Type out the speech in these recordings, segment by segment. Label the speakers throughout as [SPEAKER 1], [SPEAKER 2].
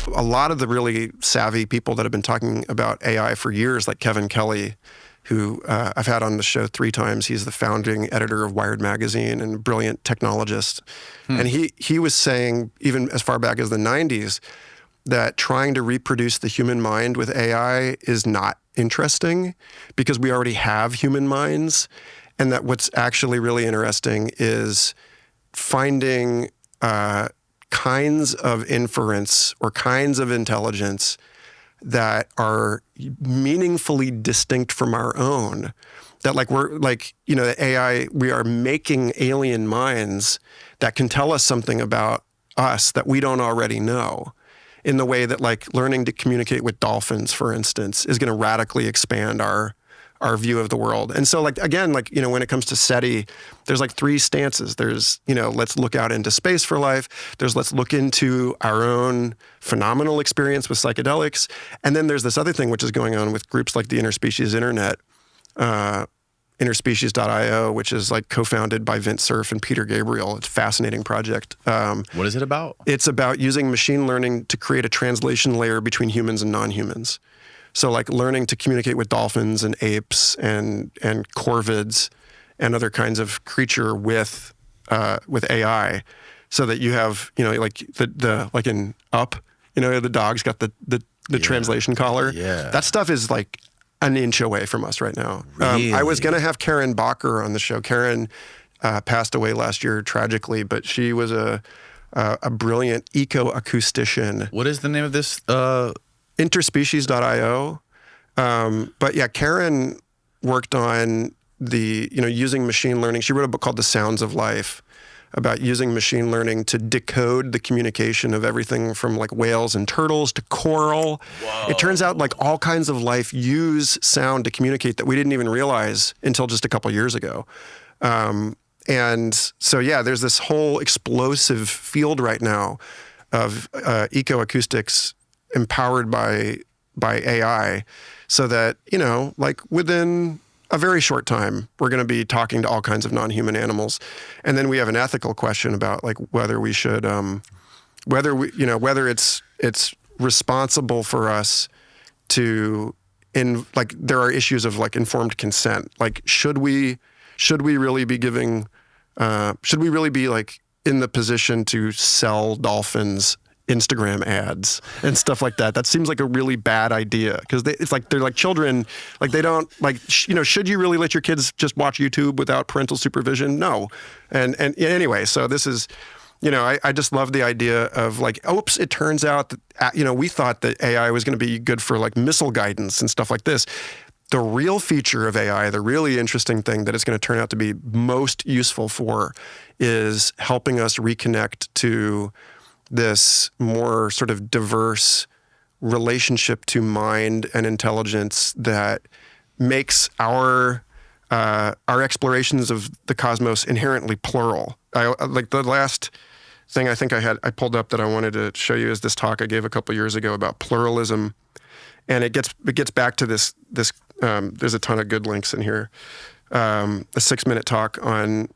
[SPEAKER 1] a lot of the really savvy people that have been talking about AI for years, like Kevin Kelly, who I've had on the show 3 times. He's the founding editor of Wired magazine and a brilliant technologist. And he was saying, even as far back as the 90s, that trying to reproduce the human mind with AI is not interesting because we already have human minds. And that what's actually really interesting is finding kinds of inference or kinds of intelligence that are meaningfully distinct from our own. That like we're like, the AI, we are making alien minds that can tell us something about us that we don't already know, in the way that like learning to communicate with dolphins, for instance, is going to radically expand our view of the world. And so like, again, like, when it comes to SETI, there's like 3 stances. There's, let's look out into space for life. There's let's look into our own phenomenal experience with psychedelics. And then there's this other thing which is going on with groups like the Interspecies Internet, Interspecies.io, which is like co-founded by Vint Cerf and Peter Gabriel. It's a fascinating project.
[SPEAKER 2] What is it about?
[SPEAKER 1] It's about using machine learning to create a translation layer between humans and non-humans. So like learning to communicate with dolphins and apes and corvids and other kinds of creature with AI, so that you have, like the like in Up, the dog's got the translation collar.
[SPEAKER 2] Yeah.
[SPEAKER 1] That stuff is like an inch away from us right now.
[SPEAKER 2] Really?
[SPEAKER 1] I was going to have Karen Bacher on the show. Karen passed away last year tragically, but she was a brilliant eco-acoustician.
[SPEAKER 2] What is the name of this?
[SPEAKER 1] Interspecies.io. But yeah, Karen worked on the, using machine learning. She wrote a book called The Sounds of Life about using machine learning to decode the communication of everything from like whales and turtles to coral.
[SPEAKER 2] Whoa.
[SPEAKER 1] It turns out like all kinds of life use sound to communicate that we didn't even realize until just a couple years ago. And so, yeah, there's this whole explosive field right now of ecoacoustics empowered by AI, so that, like within a very short time, we're going to be talking to all kinds of non-human animals. And then we have an ethical question about like whether we should, whether it's responsible for us to, there are issues of like informed consent. Like, should we really be giving, should we really be like in the position to sell dolphins Instagram ads and stuff like that? That seems like a really bad idea, because it's like they're like children. Like they don't like, should you really let your kids just watch YouTube without parental supervision? No. And anyway, so this is, I just love the idea of like, oops, it turns out that, we thought that AI was going to be good for like missile guidance and stuff like this. The real feature of AI, the really interesting thing that it's going to turn out to be most useful for, is helping us reconnect to this more sort of diverse relationship to mind and intelligence that makes our explorations of the cosmos inherently plural. Like the last thing I think I pulled up that I wanted to show you is this talk I gave a couple years ago about pluralism, and it gets back to this. There's a ton of good links in here. A 6-minute talk on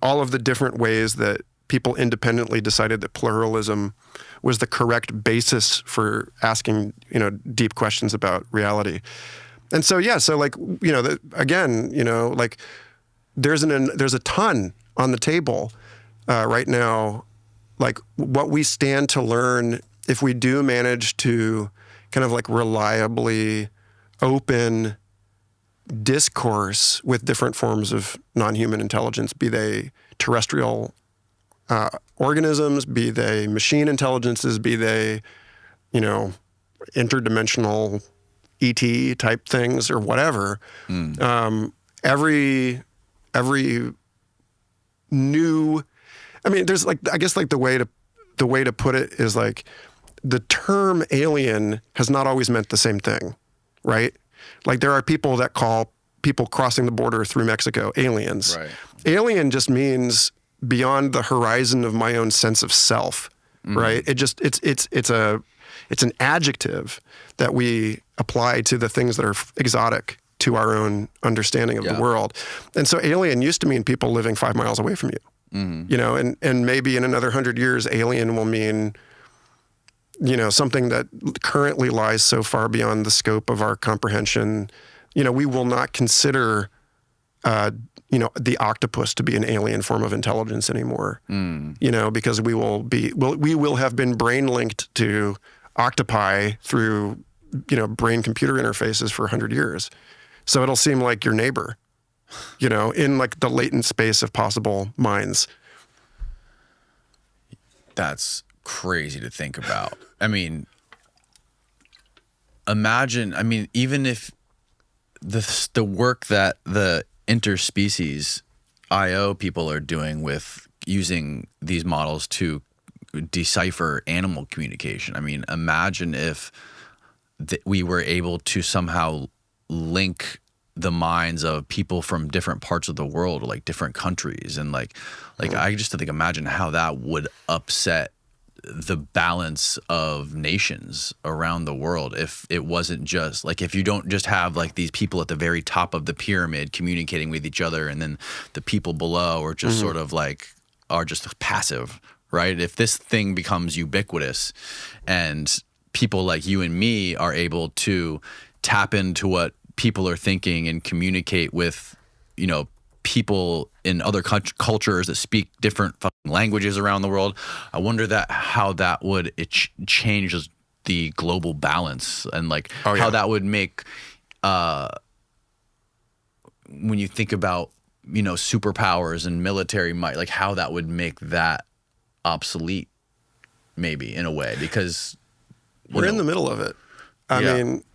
[SPEAKER 1] all of the different ways that people independently decided that pluralism was the correct basis for asking, deep questions about reality. And so, yeah, so like, again, like there's a ton on the table right now, like what we stand to learn if we do manage to kind of like reliably open discourse with different forms of non-human intelligence, be they terrestrial organisms, be they machine intelligences, be they, interdimensional ET type things or whatever. Every new, there's like, I guess like the way to put it is like the term alien has not always meant the same thing, right? Like there are people that call people crossing the border through Mexico aliens.
[SPEAKER 2] Right.
[SPEAKER 1] Alien just means beyond the horizon of my own sense of self, right? It's an adjective that we apply to the things that are exotic to our own understanding of the world. And so alien used to mean people living 5 miles away from you, and maybe in another 100 years, alien will mean, something that currently lies so far beyond the scope of our comprehension. We will not consider, the octopus to be an alien form of intelligence anymore. Because we will have been brain linked to octopi through, brain-computer interfaces for 100 years. So it'll seem like your neighbor, in like the latent space of possible minds.
[SPEAKER 2] That's crazy to think about. I mean, imagine, even if the work that the interspecies IO people are doing with using these models to decipher animal communication. Imagine if we were able to somehow link the minds of people from different parts of the world, like different countries, and like I just think imagine how that would upset the balance of nations around the world if it wasn't just like, if you don't just have like these people at the very top of the pyramid communicating with each other, and then the people below are just sort of like are just passive, right? If this thing becomes ubiquitous and people like you and me are able to tap into what people are thinking and communicate with, people in other cultures that speak different fucking languages around the world, I wonder how that would change the global balance, and like how that would make when you think about superpowers and military might, like how that would make that obsolete, maybe in a way, because
[SPEAKER 1] we're in the middle of it. I mean,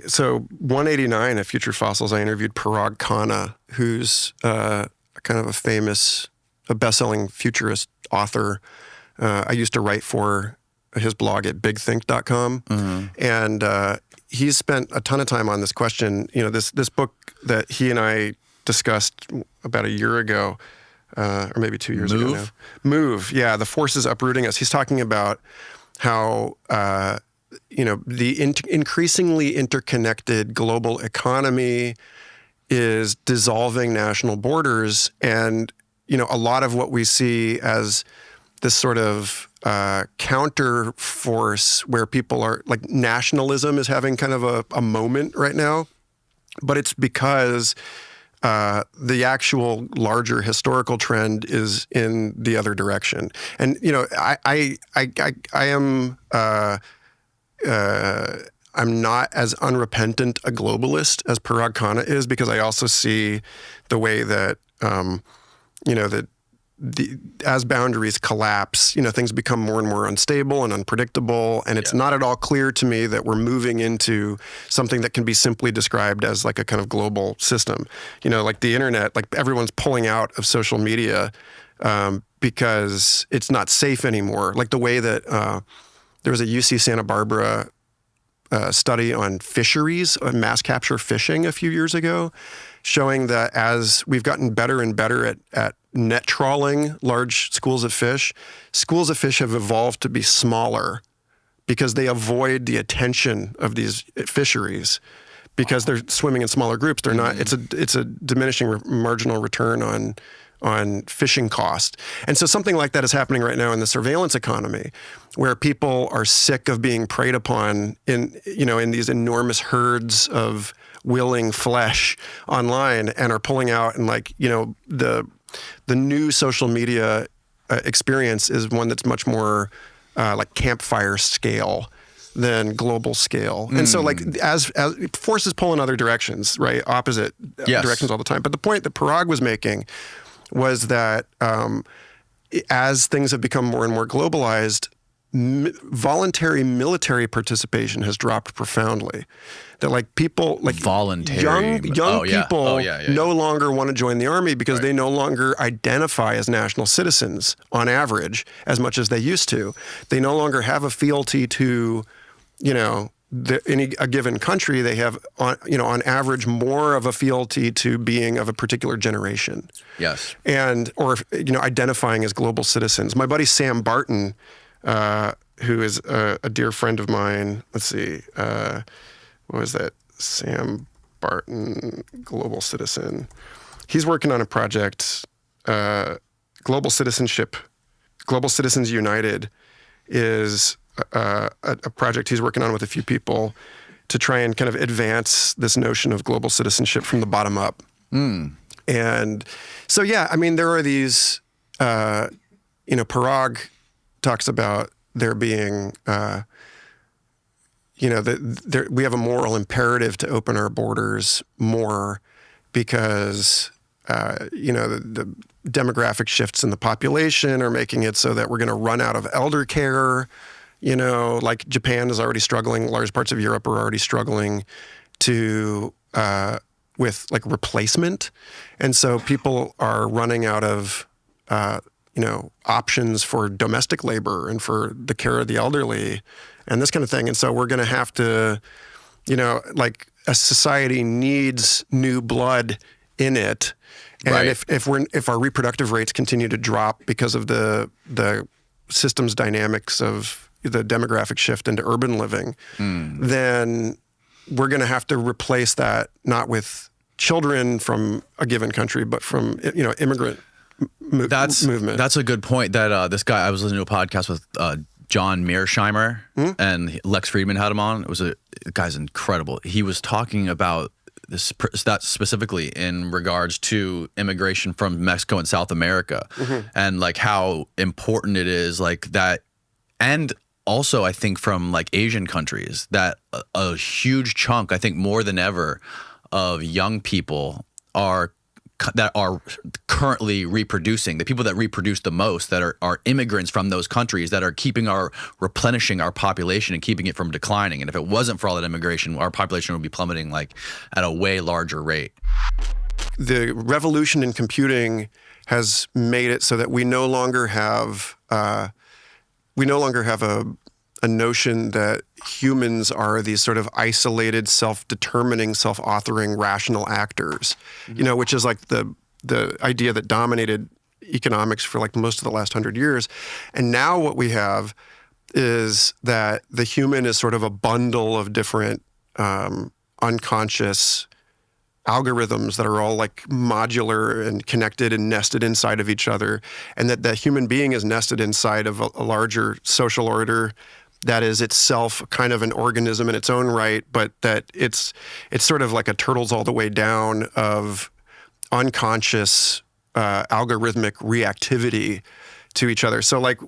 [SPEAKER 1] so 189 at Future Fossils, I interviewed Parag Khanna, who's kind of a best-selling futurist author. I used to write for his blog at bigthink.com. And he's spent a ton of time on this question. This book that he and I discussed about a year ago, or maybe 2 years ago now. Move, yeah, The Forces Uprooting Us. He's talking about how the increasingly interconnected global economy is dissolving national borders, and a lot of what we see as this sort of counter force where people are like, nationalism is having kind of a moment right now, but it's because the actual larger historical trend is in the other direction. And I am. I'm not as unrepentant a globalist as Parag Khanna is, because I also see the way that, that as boundaries collapse, things become more and more unstable and unpredictable. And it's not at all clear to me that we're moving into something that can be simply described as like a kind of global system. Like the internet, like everyone's pulling out of social media because it's not safe anymore. Like the way that there was a UC Santa Barbara study on fisheries, on mass capture fishing a few years ago, showing that as we've gotten better and better at net trawling large schools of fish have evolved to be smaller because they avoid the attention of these fisheries because they're swimming in smaller groups. They're not. It's a diminishing marginal return on fishing cost. And so something like that is happening right now in the surveillance economy, where people are sick of being preyed upon in these enormous herds of willing flesh online, and are pulling out, and the new social media experience is one that's much more like campfire scale than global scale. And so as forces pull in other directions, right? Opposite directions all the time. But the point that Parag was making was that as things have become more and more globalized, voluntary military participation has dropped profoundly. That like people, like
[SPEAKER 2] voluntary
[SPEAKER 1] young people no longer want to join the army because they no longer identify as national citizens on average as much as they used to. They no longer have a fealty to, a given country. They have on average more of a fealty to being of a particular generation.
[SPEAKER 2] Yes.
[SPEAKER 1] Or identifying as global citizens. My buddy Sam Barton, who is a dear friend of mine. Let's see, what was that? Sam Barton, global citizen. He's working on a project, Global Citizenship. Global Citizens United is a project he's working on with a few people to try and kind of advance this notion of global citizenship from the bottom up. And so, yeah, I mean, there are these, Parag talks about there being, we have a moral imperative to open our borders more because, the demographic shifts in the population are making it so that we're going to run out of elder care. Like Japan is already struggling. Large parts of Europe are already struggling with like replacement. And so people are running out of, options for domestic labor and for the care of the elderly and this kind of thing. And so we're going to have to, like a society needs new blood in it. And
[SPEAKER 2] Right.
[SPEAKER 1] if our reproductive rates continue to drop because of the systems dynamics of the demographic shift into urban living, then we're going to have to replace that not with children from a given country, but from immigrant movement.
[SPEAKER 2] That's a good point. That this guy, I was listening to a podcast with John Mearsheimer and Lex Friedman had him on. The guy's incredible. He was talking about that specifically in regards to immigration from Mexico and South America, and like how important it is, like that, and also I think from like Asian countries that a huge chunk, I think more than ever, of young people are currently reproducing. The people that reproduce the most that are immigrants from those countries that are replenishing our population and keeping it from declining. And if it wasn't for all that immigration, our population would be plummeting like at a way larger rate.
[SPEAKER 1] The revolution in computing has made it so that we no longer have a notion that humans are these sort of isolated, self-determining, self-authoring, rational actors, which is like the idea that dominated economics for like most of the last 100 years. And now what we have is that the human is sort of a bundle of different unconscious algorithms that are all like modular and connected and nested inside of each other, and that the human being is nested inside of a larger social order that is itself kind of an organism in its own right, but that it's sort of like a turtles all the way down of unconscious algorithmic reactivity to each other. So like,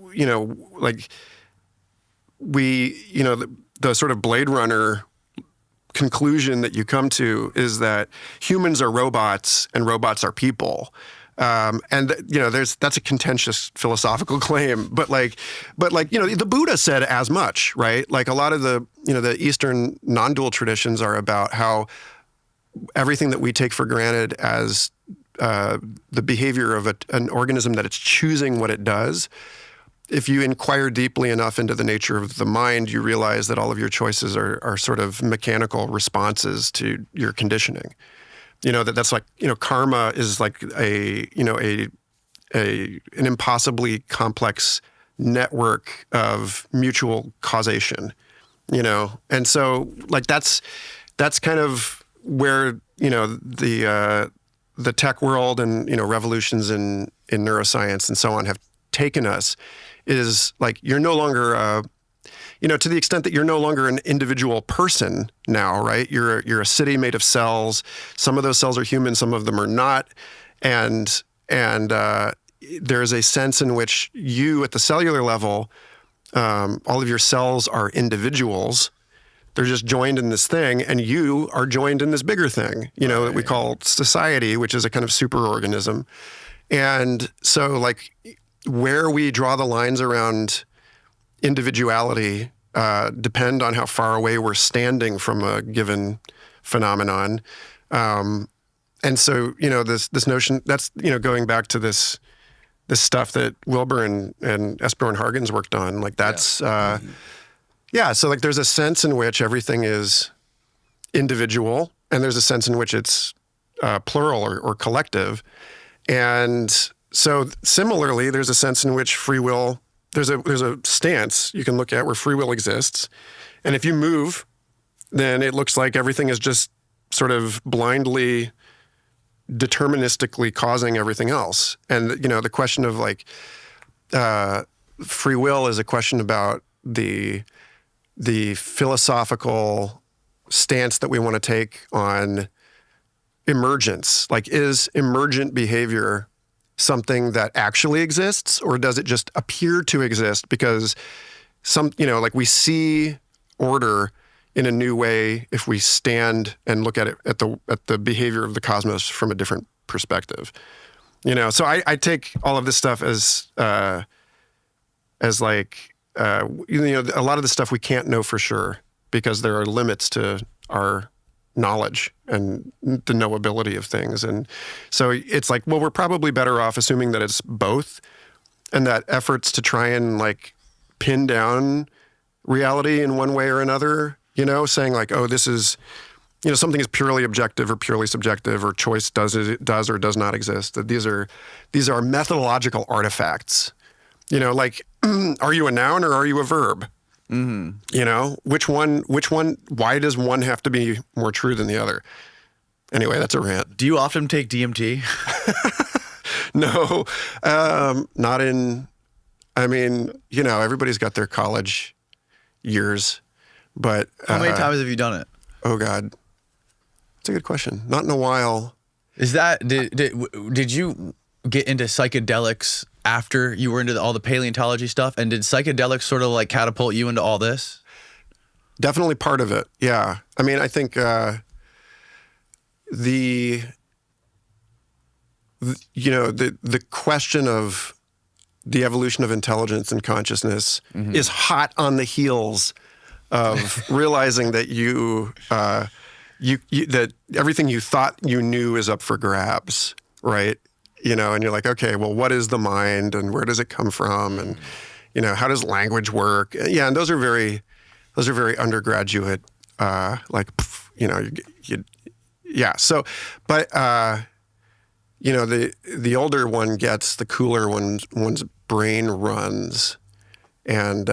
[SPEAKER 1] the sort of Blade Runner conclusion that you come to is that humans are robots and robots are people. That's a contentious philosophical claim, but the Buddha said as much, right? Like a lot of the Eastern non-dual traditions are about how everything that we take for granted as the behavior of an organism, that it's choosing what it does. If you inquire deeply enough into the nature of the mind, you realize that all of your choices are sort of mechanical responses to your conditioning. That's like, karma is like an impossibly complex network of mutual causation, and so like that's kind of where the tech world and revolutions in neuroscience and so on have taken us. Is like you're no longer to the extent that you're no longer an individual person now, right? You're a city made of cells. Some of those cells are human, some of them are not, and there's a sense in which you, at the cellular level, all of your cells are individuals. They're just joined in this thing, and you are joined in this bigger thing, that we call society, which is a kind of superorganism. And so, like, where we draw the lines around individuality depend on how far away we're standing from a given phenomenon. And so, this notion, that's, going back to this stuff that Wilbur and Esper and Hargens worked on, like that's, so like there's a sense in which everything is individual, and there's a sense in which it's plural or collective. And so similarly, there's a sense in which free will, there's a stance you can look at where free will exists. And if you move, then it looks like everything is just sort of blindly, deterministically causing everything else. And, the question of like free will is a question about the philosophical stance that we want to take on emergence. Like, is emergent behavior something that actually exists, or does it just appear to exist because like we see order in a new way if we stand and look at it at the behavior of the cosmos from a different perspective. So I take all of this stuff as like a lot of the stuff we can't know for sure because there are limits to our knowledge and the knowability of things. And so it's like, well, we're probably better off assuming that it's both, and that efforts to try and like pin down reality in one way or another, saying like, oh, this is, something is purely objective or purely subjective, or choice does or does not exist. That these are methodological artifacts. Like, are you a noun or are you a verb? Mm-hmm. Which one, why does one have to be more true than the other? Anyway, that's a rant.
[SPEAKER 2] Do you often take DMT?
[SPEAKER 1] No, not in, everybody's got their college years, but.
[SPEAKER 2] How many times have you done it?
[SPEAKER 1] Oh God. That's a good question. Not in a while.
[SPEAKER 2] Is that, did you get into psychedelics after you were into all the paleontology stuff? And did psychedelics sort of like catapult you into all this?
[SPEAKER 1] Definitely part of it. Yeah. I think the question of the evolution of intelligence and consciousness is hot on the heels of realizing that that everything you thought you knew is up for grabs, right? And you're like, okay, well, what is the mind and where does it come from? And, how does language work? Yeah. And those are very undergraduate, yeah. So, but, the older one gets, the cooler one's brain runs. And,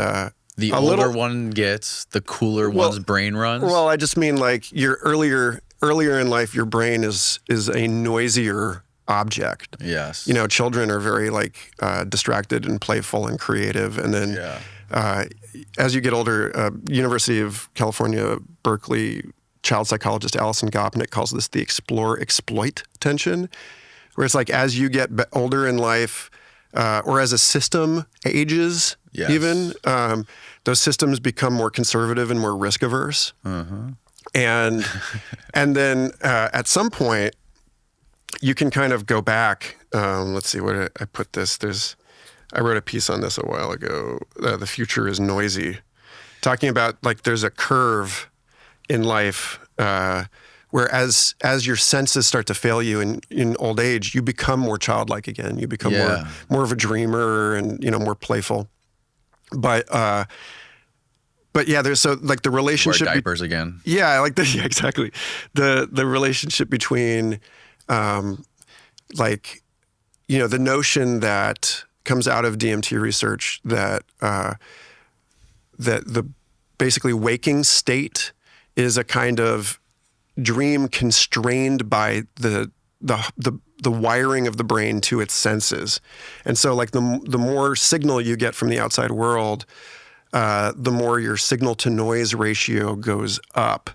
[SPEAKER 2] the older one gets, the cooler one's brain runs?
[SPEAKER 1] Well, I just mean like your earlier in life, your brain is a noisier object.
[SPEAKER 2] Yes.
[SPEAKER 1] Children are very distracted and playful and creative. And then as you get older, University of California, Berkeley child psychologist Alison Gopnik calls this the explore-exploit tension, where it's like as you get older in life, or as a system ages, even, those systems become more conservative and more risk averse. Uh-huh. And then at some point, you can kind of go back. Let's see, where did I put this? I wrote a piece on this a while ago. The future is noisy, talking about like there's a curve in life where as your senses start to fail you in old age, you become more childlike again. You become more of a dreamer and more playful. But yeah, there's the relationship.
[SPEAKER 2] Wear diapers again.
[SPEAKER 1] Yeah, exactly. The relationship between the notion that comes out of DMT research that the basically waking state is a kind of dream constrained by the wiring of the brain to its senses. And so the more signal you get from the outside world, the more your signal to noise ratio goes up.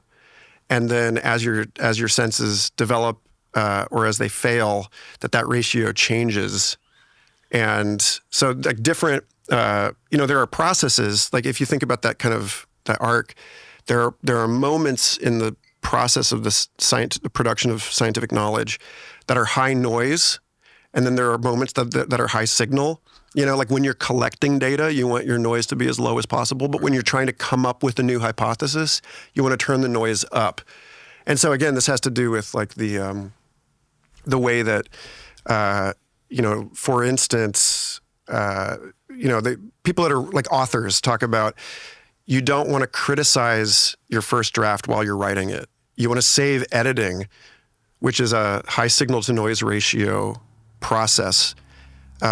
[SPEAKER 1] And then as your senses develop or as they fail, that ratio changes. And so different, there are processes, if you think about that kind of that arc, there are moments in the process of the production of scientific knowledge that are high noise, and then there are moments that are high signal. When you're collecting data, you want your noise to be as low as possible, but when you're trying to come up with a new hypothesis, you want to turn the noise up. And so again, this has to do with the way that for instance, the people that are authors talk about, you don't want to criticize your first draft while you're writing it. You want to save editing, which is a high signal to noise ratio process,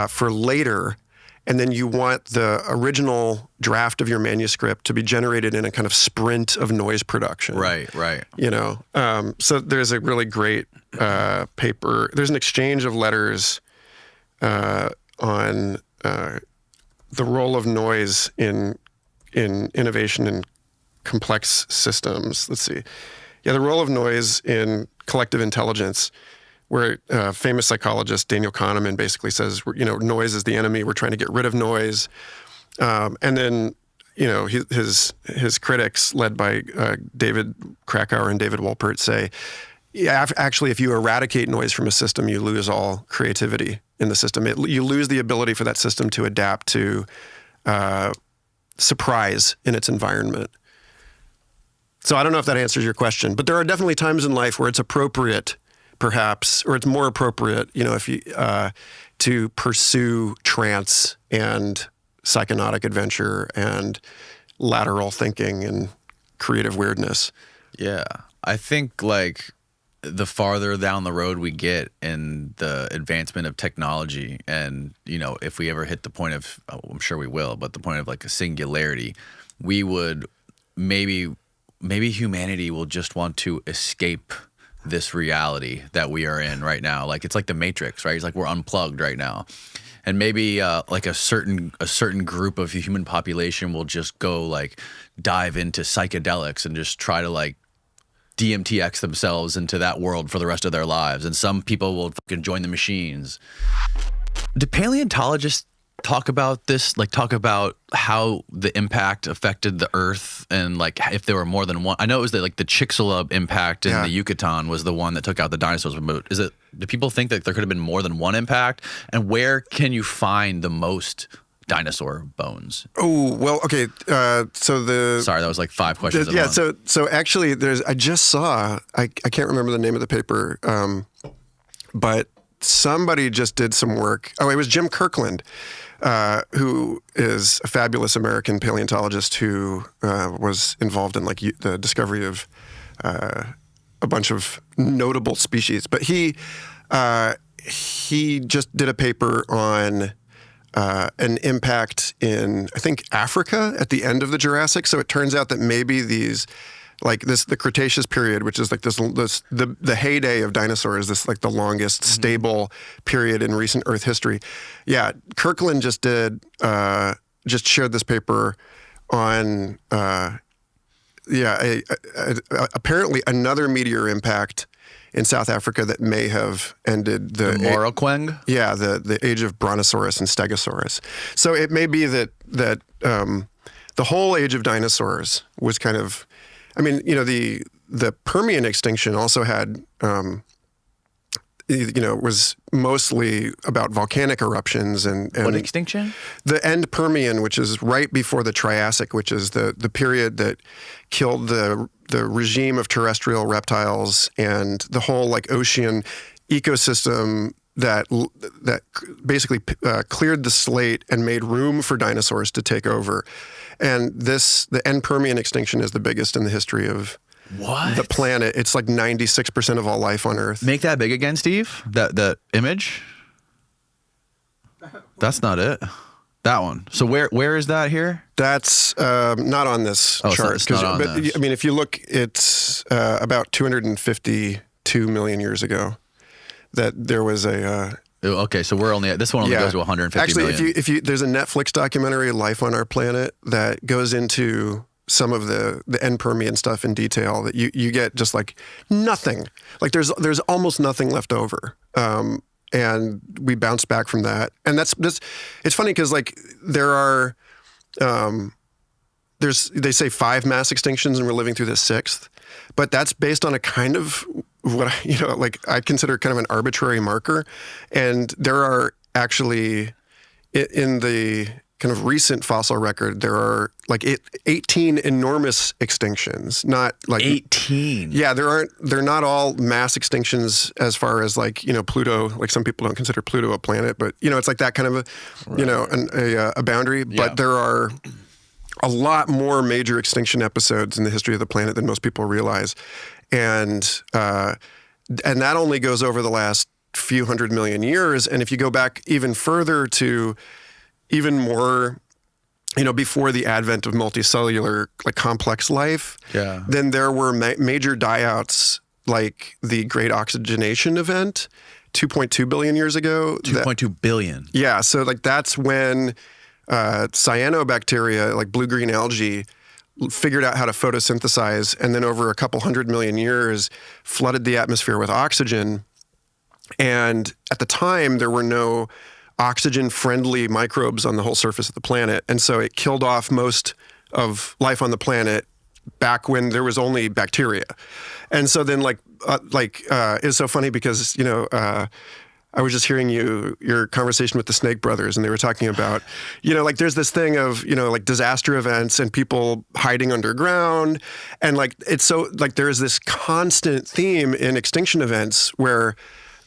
[SPEAKER 1] for later. And then you want the original draft of your manuscript to be generated in a kind of sprint of noise production.
[SPEAKER 2] Right.
[SPEAKER 1] So there's a really great paper. There's an exchange of letters on the role of noise in in innovation in complex systems. Let's see. Yeah, the role of noise in collective intelligence, where famous psychologist Daniel Kahneman basically says, noise is the enemy. We're trying to get rid of noise. And then, his critics, led by David Krakauer and David Wolpert, say, yeah, actually, if you eradicate noise from a system, you lose all creativity in the system. You lose the ability for that system to adapt to surprise in its environment. So I don't know if that answers your question, but there are definitely times in life where it's appropriate, perhaps, or it's more appropriate, if you to pursue trance and psychonautic adventure and lateral thinking and creative weirdness.
[SPEAKER 2] Yeah, I think like the farther down the road we get in the advancement of technology, and if we ever hit the point of, I'm sure we will, but the point of like a singularity, we would maybe humanity will just want to escape this reality that we are in right now. Like it's like the Matrix, right? It's like we're unplugged right now. And maybe like a certain group of the human population will just go like dive into psychedelics and just try to like DMTX themselves into that world for the rest of their lives. And some people will fucking join the machines. Do paleontologists talk about this? Like talk about how the impact affected the Earth and like if there were more than one? I know it was the Chicxulub impact in the Yucatan was the one that took out the dinosaurs. But do people think that there could have been more than one impact? And where can you find the most dinosaur bones?
[SPEAKER 1] Oh, well, okay. Sorry,
[SPEAKER 2] that was like 5 questions.
[SPEAKER 1] So actually I just saw, I can't remember the name of the paper, but somebody just did some work. Oh, it was Jim Kirkland, who is a fabulous American paleontologist who was involved in like the discovery of a bunch of notable species. But he just did a paper on an impact in, I think, Africa at the end of the Jurassic. So it turns out that maybe the Cretaceous period, which is like the heyday of dinosaurs, this like the longest stable period in recent Earth history. Yeah, Kirkland just shared this paper on apparently another meteor impact in South Africa that may have ended the
[SPEAKER 2] Morokweng?
[SPEAKER 1] Yeah, the age of Brontosaurus and Stegosaurus. So it may be that the whole age of dinosaurs was kind of, I mean, the Permian extinction also had, was mostly about volcanic eruptions and
[SPEAKER 2] what extinction?
[SPEAKER 1] The end Permian, which is right before the Triassic, which is the period that killed the regime of terrestrial reptiles and the whole like ocean ecosystem that basically cleared the slate and made room for dinosaurs to take over. And the end Permian extinction is the biggest in the history of the planet. It's like 96% of all life on Earth.
[SPEAKER 2] Make that big again, Steve. That image. That's not it. That one. So where is that here?
[SPEAKER 1] That's not on this chart.
[SPEAKER 2] It's not on this.
[SPEAKER 1] I mean, if you look, it's about 252 million years ago that there was a.
[SPEAKER 2] Okay, so this one only goes to 150 million.
[SPEAKER 1] Actually, if you there's a Netflix documentary, Life on Our Planet, that goes into some of the end Permian stuff in detail, that you get just like nothing. Like there's almost nothing left over. And we bounce back from that. And that's it's funny because like there are they say 5 mass extinctions and we're living through the 6th, but that's based on a kind of what I consider kind of an arbitrary marker. And there are actually in the kind of recent fossil record, there are like 18 enormous extinctions, not like
[SPEAKER 2] 18.
[SPEAKER 1] Yeah, they're not all mass extinctions as far as like, Pluto, like some people don't consider Pluto a planet, but it's like that kind of a boundary.
[SPEAKER 2] Yeah.
[SPEAKER 1] But there are a lot more major extinction episodes in the history of the planet than most people realize. And that only goes over the last few 100 million years. And if you go back even further to even more, before the advent of multicellular, like complex life, then there were major die-outs like the Great Oxygenation Event 2.2 billion years ago.
[SPEAKER 2] 2.2 billion.
[SPEAKER 1] Yeah, so like that's when cyanobacteria, like blue-green algae, figured out how to photosynthesize, and then over a couple 100 million years flooded the atmosphere with oxygen. And at the time, there were no oxygen-friendly microbes on the whole surface of the planet. And so it killed off most of life on the planet back when there was only bacteria. And so then it's so funny because, I was just hearing your conversation with the Snake Brothers, and they were talking about, there's this thing of, disaster events and people hiding underground. And it's so there is this constant theme in extinction events where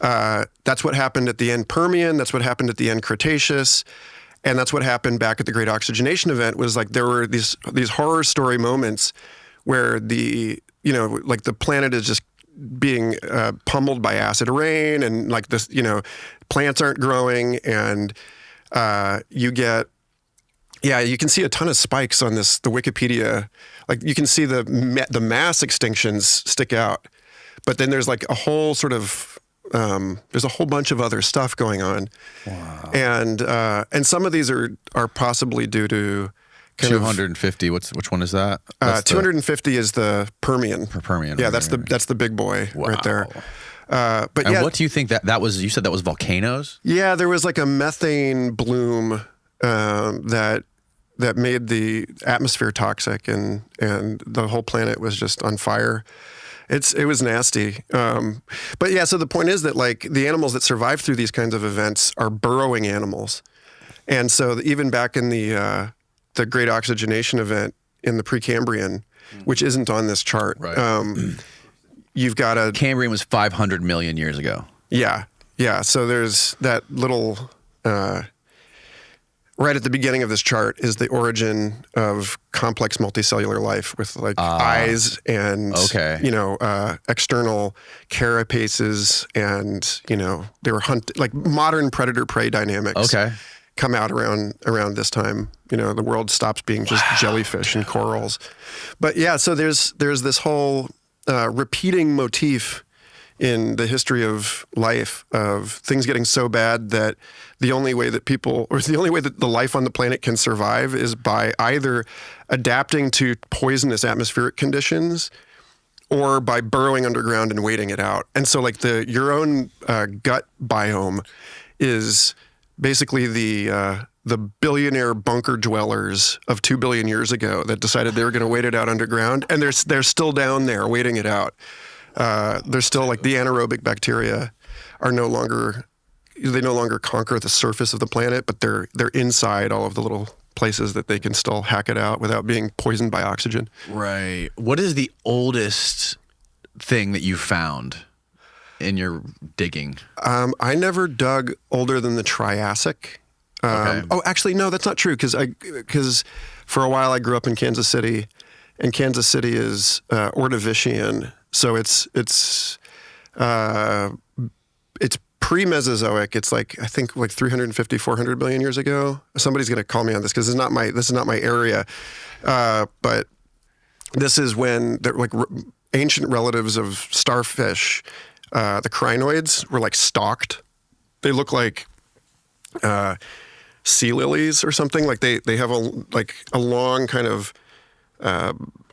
[SPEAKER 1] that's what happened at the end Permian. That's what happened at the end Cretaceous. And that's what happened back at the Great Oxygenation Event was there were these horror story moments where the planet is just being pummeled by acid rain, and plants aren't growing, and you can see a ton of spikes on the Wikipedia. You can see the mass extinctions stick out, but then there's a whole sort of there's a whole bunch of other stuff going on.
[SPEAKER 2] Wow.
[SPEAKER 1] And some of these are possibly due to
[SPEAKER 2] 250. Which one is that?
[SPEAKER 1] 250 is the Permian.
[SPEAKER 2] Permian.
[SPEAKER 1] Yeah, that's the big boy right there.
[SPEAKER 2] What do you think that was? You said that was volcanoes?
[SPEAKER 1] Yeah, there was a methane bloom that made the atmosphere toxic, and the whole planet was just on fire. It was nasty. But yeah, so the point is that the animals that survive through these kinds of events are burrowing animals. And so even back in the Great Oxygenation Event in the Precambrian, which isn't on this chart,
[SPEAKER 2] right.
[SPEAKER 1] You've got
[SPEAKER 2] Cambrian was 500 million years ago.
[SPEAKER 1] Yeah. Yeah. So there's that little, right at the beginning of this chart is the origin of complex multicellular life with eyes and, external carapaces, and, they were modern predator-prey dynamics.
[SPEAKER 2] Okay.
[SPEAKER 1] Come out around this time. The world stops being just jellyfish and corals. But yeah, so there's this whole repeating motif in the history of life of things getting so bad that the only way that the life on the planet can survive is by either adapting to poisonous atmospheric conditions or by burrowing underground and waiting it out. And so your own gut biome is basically the billionaire bunker dwellers of 2 billion years ago that decided they were going to wait it out underground, and they're still down there waiting it out. They're still the anaerobic bacteria are no longer conquer the surface of the planet, but they're inside all of the little places that they can still hack it out without being poisoned by oxygen.
[SPEAKER 2] Right. What is the oldest thing that you found in your digging?
[SPEAKER 1] I never dug older than the Triassic.
[SPEAKER 2] Okay.
[SPEAKER 1] Oh, actually, no, that's not true. Because for a while I grew up in Kansas City, and Kansas City is Ordovician, so it's pre-Mesozoic. It's I think 350, 400 billion years ago. Somebody's going to call me on this because this is not my area, but this is when ancient relatives of starfish. The crinoids were stalked. They look like sea lilies or something. They have a long kind of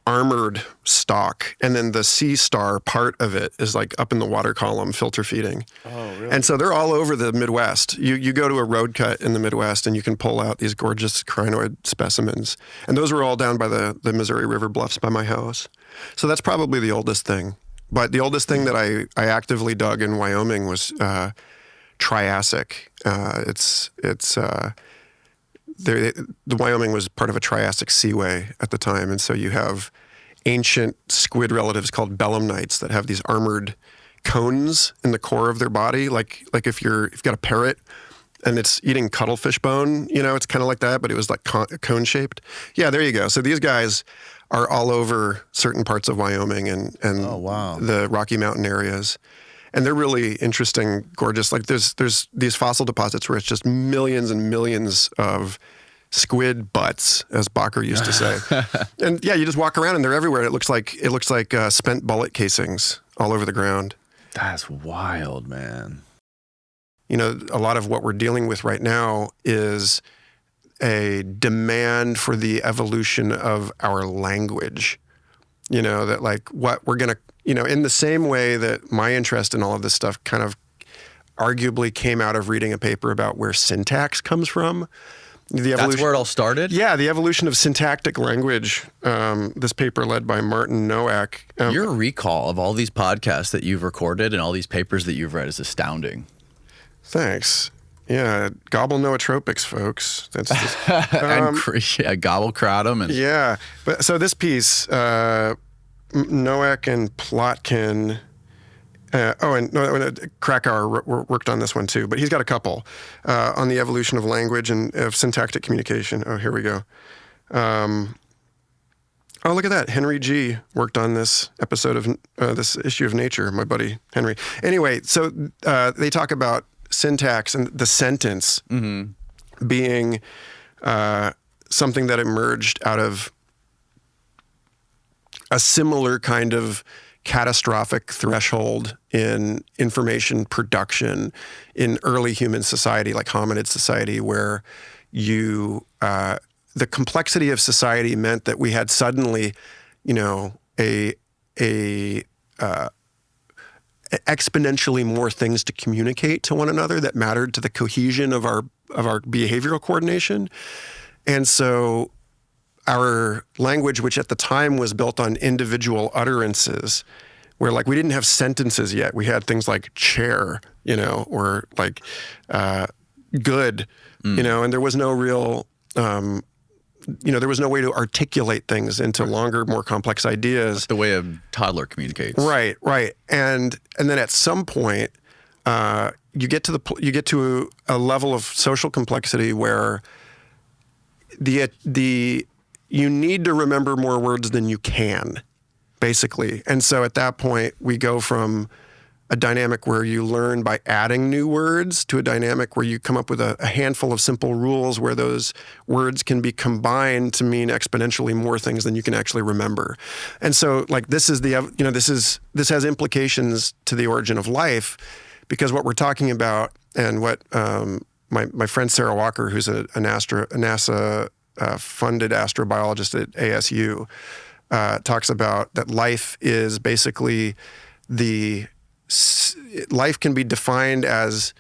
[SPEAKER 1] armored stalk, and then the sea star part of it is up in the water column, filter feeding.
[SPEAKER 2] Oh, really?
[SPEAKER 1] And so they're all over the Midwest. You go to a road cut in the Midwest, and you can pull out these gorgeous crinoid specimens. And those were all down by the Missouri River bluffs by my house. So that's probably the oldest thing. But the oldest thing that I actively dug in Wyoming was Triassic. The Wyoming was part of a Triassic seaway at the time, and so you have ancient squid relatives called belemnites that have these armored cones in the core of their body, like if you've got a parrot and it's eating cuttlefish bone, it's kind of like that, but it was cone shaped. Yeah, there you go. So these guys are all over certain parts of Wyoming and
[SPEAKER 2] oh, wow.
[SPEAKER 1] the Rocky Mountain areas. And they're really interesting, gorgeous. There's these fossil deposits where it's just millions and millions of squid butts, as Bakker used to say. And yeah, you just walk around and they're everywhere. It looks like spent bullet casings all over the ground.
[SPEAKER 2] That's wild, man.
[SPEAKER 1] A lot of what we're dealing with right now is a demand for the evolution of our language. That like what we're going to, in the same way that my interest in all of this stuff kind of arguably came out of reading a paper about where syntax comes from.
[SPEAKER 2] That's where it all started?
[SPEAKER 1] Yeah, the evolution of syntactic language. This paper led by Martin Nowak.
[SPEAKER 2] Your recall of all these podcasts that you've recorded and all these papers that you've read is astounding.
[SPEAKER 1] Thanks. Yeah, gobble nootropics, folks. That's just,
[SPEAKER 2] gobble crowd them. And
[SPEAKER 1] yeah, but so this piece, Nowak and Plotkin. Krakauer worked on this one too, but he's got a couple on the evolution of language and of syntactic communication. Oh, here we go. Oh, look at that. Henry G. worked on this episode of this issue of Nature, my buddy Henry. Anyway, so they talk about syntax and the sentence being something that emerged out of a similar kind of catastrophic threshold in information production in early human society, like hominid society, where the complexity of society meant that we had suddenly, exponentially more things to communicate to one another that mattered to the cohesion of our behavioral coordination. And so our language, which at the time was built on individual utterances, where like we didn't have sentences yet. We had things like chair, or like good, and there was no real, there was no way to articulate things into longer, more complex ideas.
[SPEAKER 2] That's the way a toddler communicates.
[SPEAKER 1] Right. And then at some point, you get to a level of social complexity where you need to remember more words than you can, basically. And so at that point, we go from a dynamic where you learn by adding new words to a dynamic where you come up with a handful of simple rules where those words can be combined to mean exponentially more things than you can actually remember. And so like this has implications to the origin of life, because what we're talking about and what my friend Sarah Walker, who's a NASA funded astrobiologist at ASU, talks about, that life is basically life can be defined as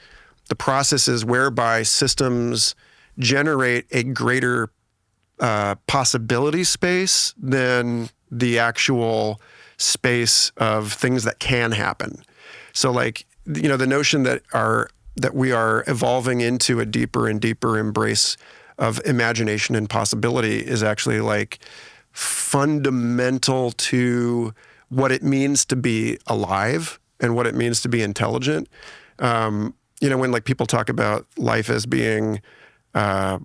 [SPEAKER 1] the processes whereby systems generate a greater possibility space than the actual space of things that can happen. So like, the notion that we are evolving into a deeper and deeper embrace of imagination and possibility is actually like fundamental to what it means to be alive and what it means to be intelligent. When like people talk about life as being, like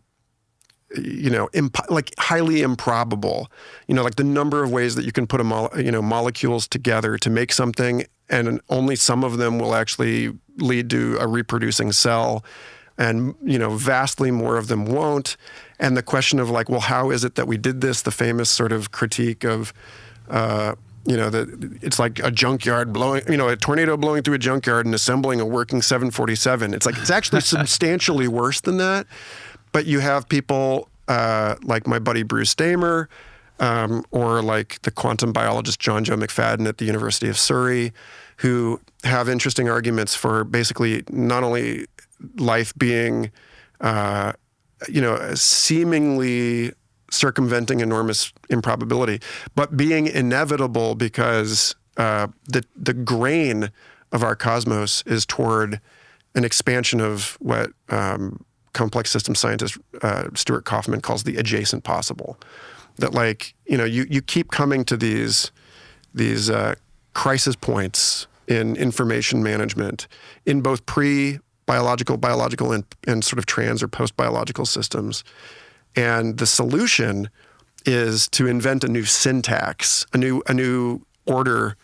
[SPEAKER 1] highly improbable, like the number of ways that you can put molecules together to make something, and only some of them will actually lead to a reproducing cell, and vastly more of them won't. And the question of like, well, how is it that we did this? The famous sort of critique of that it's like a junkyard blowing, a tornado blowing through a junkyard and assembling a working 747. It's like, it's actually substantially worse than that. But you have people like my buddy Bruce Damer, or like the quantum biologist John Joe McFadden at the University of Surrey, who have interesting arguments for basically not only life being, seemingly circumventing enormous improbability, but being inevitable because the grain of our cosmos is toward an expansion of what complex system scientist Stuart Kauffman calls the adjacent possible. That like, you keep coming to these crisis points in information management in both pre-biological, biological, and sort of trans or post-biological systems. And the solution is to invent a new syntax, a new order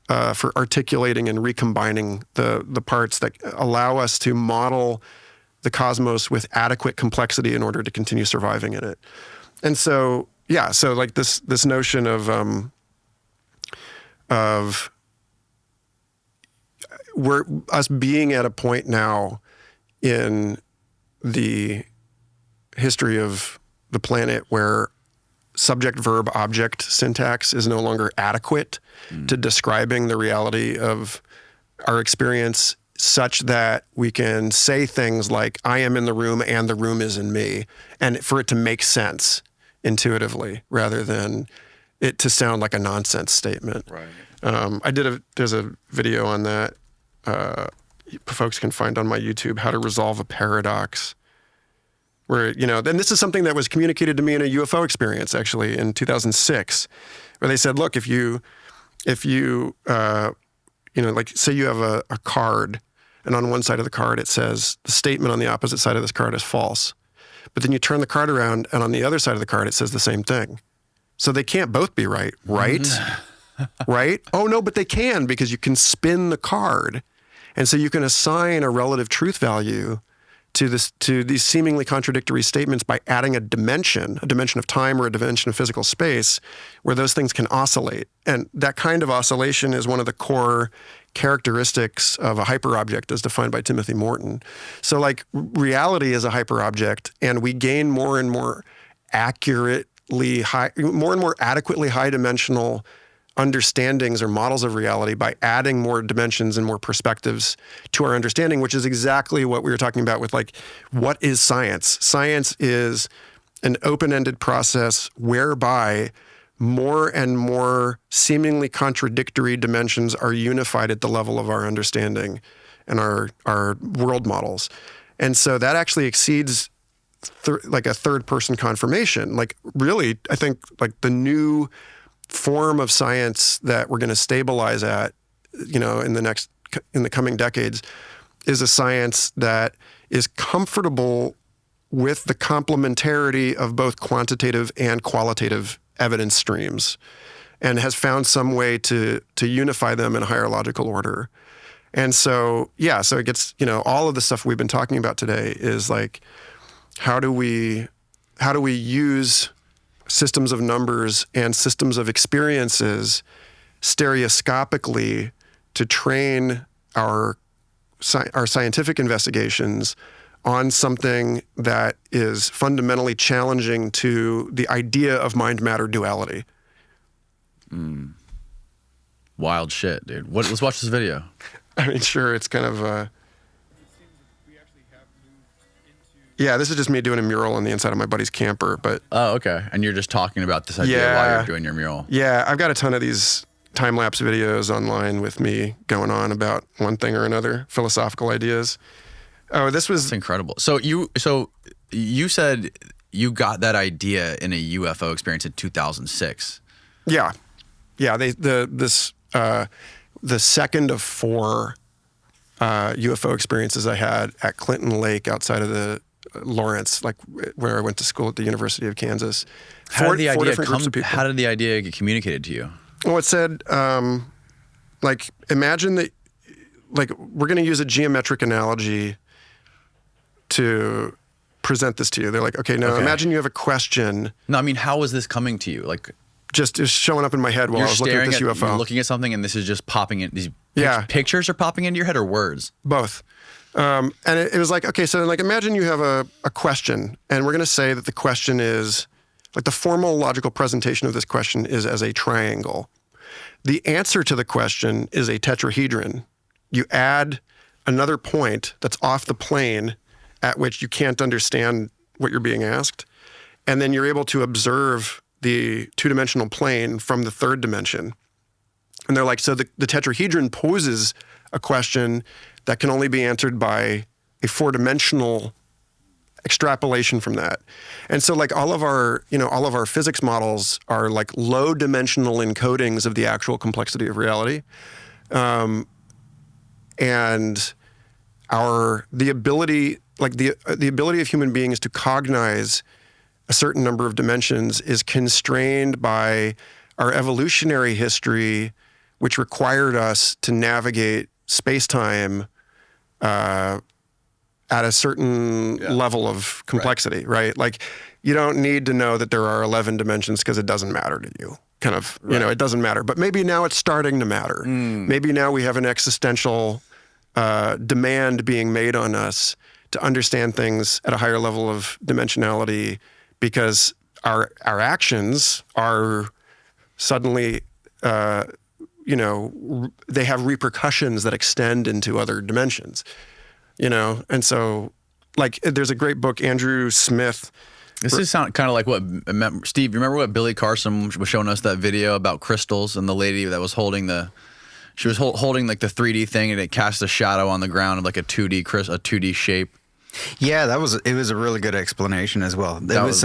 [SPEAKER 1] for articulating and recombining the parts that allow us to model the cosmos with adequate complexity in order to continue surviving in it. And so, yeah, so like this notion of us being at a point now in the history of the planet where subject, verb, object syntax is no longer adequate to describing the reality of our experience, such that we can say things like, I am in the room and the room is in me, and for it to make sense intuitively rather than it to sound like a nonsense statement.
[SPEAKER 2] Right.
[SPEAKER 1] There's a video on that folks can find on my YouTube, how to resolve a paradox. Where, then this is something that was communicated to me in a UFO experience, actually, in 2006, where they said, look, if you like, say you have a card, and on one side of the card it says the statement on the opposite side of this card is false. But then you turn the card around, and on the other side of the card it says the same thing. So they can't both be right, right? Right? Oh, no, but they can, because you can spin the card. And so you can assign a relative truth value to these seemingly contradictory statements by adding a dimension of time or a dimension of physical space where those things can oscillate. And that kind of oscillation is one of the core characteristics of a hyperobject as defined by Timothy Morton. So like reality is a hyperobject, and we gain more and more adequately high dimensional understandings or models of reality by adding more dimensions and more perspectives to our understanding, which is exactly what we were talking about with like, what is science? Science is an open-ended process whereby more and more seemingly contradictory dimensions are unified at the level of our understanding and our world models. And so that actually exceeds like a third-person confirmation. Like really, I think like the new form of science that we're going to stabilize at, in the coming decades, is a science that is comfortable with the complementarity of both quantitative and qualitative evidence streams, and has found some way to unify them in a higher logical order. And so it gets, all of the stuff we've been talking about today is like, how do we use systems of numbers and systems of experiences stereoscopically to train our scientific investigations on something that is fundamentally challenging to the idea of mind-matter duality.
[SPEAKER 2] Wild shit, dude. Let's watch this video.
[SPEAKER 1] I mean, sure, it's kind of... Yeah, this is just me doing a mural on the inside of my buddy's camper, but...
[SPEAKER 2] Oh, okay. And you're just talking about this idea while you're doing your mural.
[SPEAKER 1] Yeah, I've got a ton of these time-lapse videos online with me going on about one thing or another, philosophical ideas. Oh, this was...
[SPEAKER 2] It's incredible. So you said you got that idea in a UFO experience in 2006.
[SPEAKER 1] Yeah. Yeah, the second of 4 UFO experiences I had at Clinton Lake outside of the Lawrence, like where I went to school at the University of Kansas.
[SPEAKER 2] How did the idea get communicated to you?
[SPEAKER 1] Well, it said, like, imagine that, like, we're going to use a geometric analogy to present this to you. They're like, okay, now imagine you have a question.
[SPEAKER 2] No, I mean, how was this coming to you? Like,
[SPEAKER 1] just showing up in my head while I was looking at this UFO.
[SPEAKER 2] You're looking at something and this is just popping in. These pictures are popping into your head, or words?
[SPEAKER 1] Both. And it was like, okay, so like imagine you have a question, and we're going to say that the question is, like the formal logical presentation of this question is as a triangle. The answer to the question is a tetrahedron. You add another point that's off the plane at which you can't understand what you're being asked, and then you're able to observe the two-dimensional plane from the third dimension. And they're like, so the tetrahedron poses a question that can only be answered by a 4-dimensional extrapolation from that. And so like all of our physics models are like low-dimensional encodings of the actual complexity of reality. And the ability of human beings to cognize a certain number of dimensions is constrained by our evolutionary history, which required us to navigate space-time at a certain level of complexity, right? Like, you don't need to know that there are 11 dimensions because it doesn't matter to you. Kind of, it doesn't matter. But maybe now it's starting to matter. Maybe now we have an existential demand being made on us to understand things at a higher level of dimensionality because our actions are suddenly, they have repercussions that extend into other dimensions, And so, like, there's a great book, Andrew Smith.
[SPEAKER 2] This is sound kind of like what, Steve, you remember what Billy Carson was showing us that video about crystals and the lady that was holding she was holding like the 3D thing and it cast a shadow on the ground of like a 2D shape.
[SPEAKER 3] Yeah, it was a really good explanation as well. What was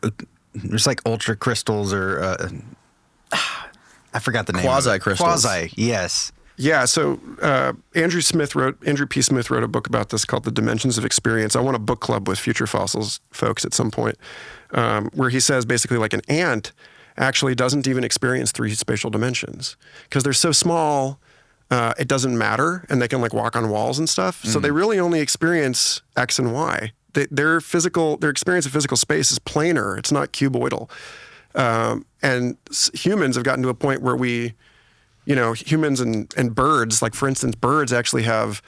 [SPEAKER 3] it? There's like ultra crystals or I forgot the name.
[SPEAKER 2] Quasi crystals.
[SPEAKER 3] Quasi, yes.
[SPEAKER 1] Yeah, so Andrew P. Smith wrote a book about this called The Dimensions of Experience. I want a book club with Future Fossils folks at some point, where he says basically like an ant actually doesn't even experience 3 spatial dimensions because they're so small, it doesn't matter, and they can like walk on walls and stuff. So they really only experience X and Y. Their experience of physical space is planar. It's not cuboidal. And humans have gotten to a point where humans and birds, like for instance, birds actually have